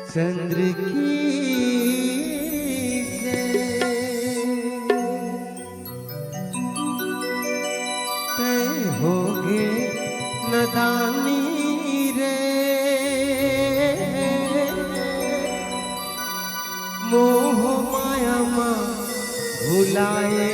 चंद्र की तय होगे नदानी रे, मोह माया मा भुलाए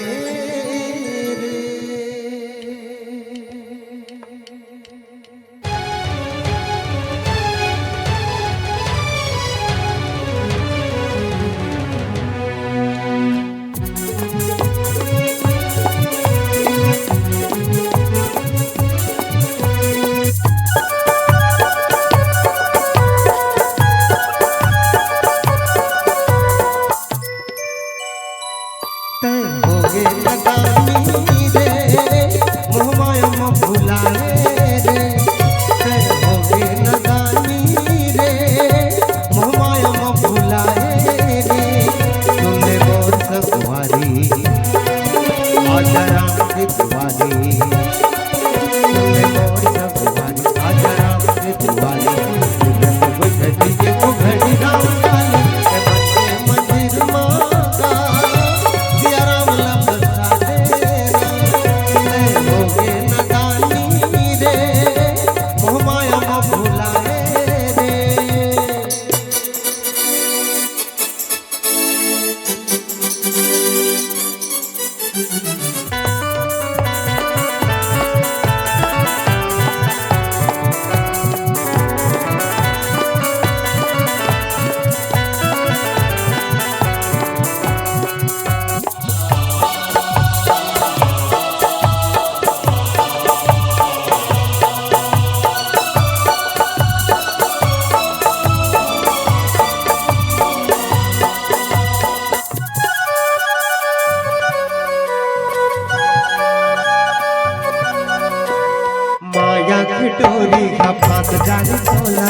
खिटोरी का फात जाही चोला,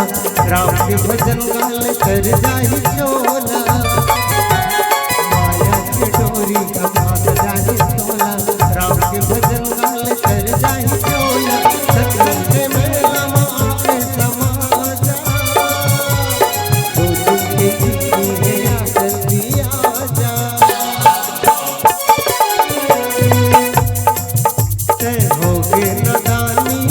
राम के भजन गाल कर जाही चोला। माया खिटोरी का फात जाही चोला, राम के भजन गाल कर जाही चोला। सत्संग के मेला में आके समा जा, दो दिन की जिंदगी है जल्दी आजा। तय होगे नदानी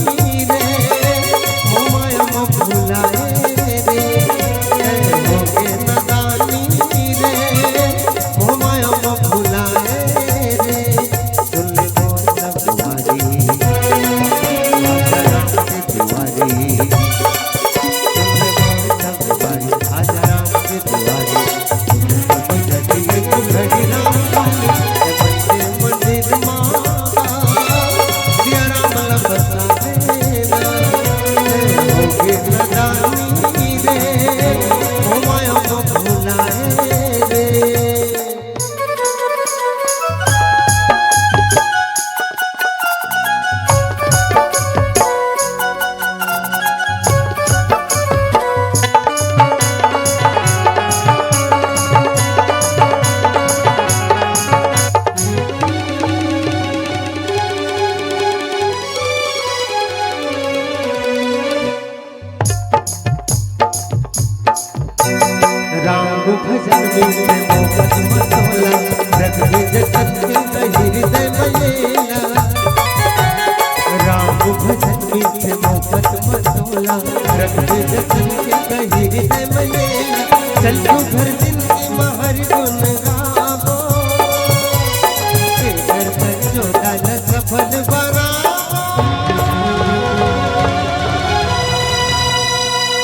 भजन में मोहब्बत मतोला, रघुवीर सत्य हृदय मलेला। राम भजन में मोहब्बत मतोला, रघुवीर सत्य हृदय मलेला। चलो घर जिंदगी महर गुन गावो, तेरे संजोदा न सफल बनावो।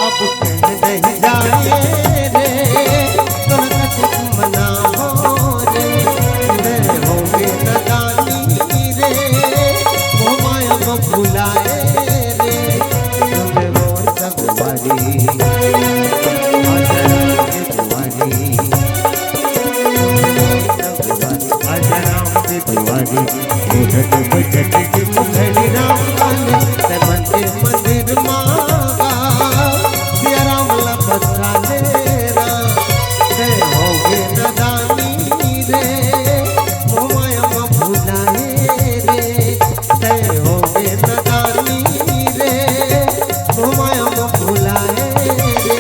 अब कह नहीं जाए मंदिर मांगा सिया राम लपसा लेरा। होगे नदानी रे, मोमाया मा भुलाए रे। होगे नदानी रे, मोमाया मा भुलाए रे।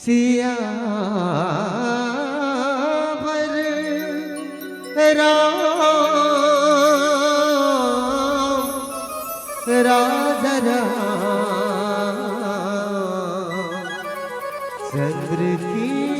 सिया भर राम राजा राम चंद्र की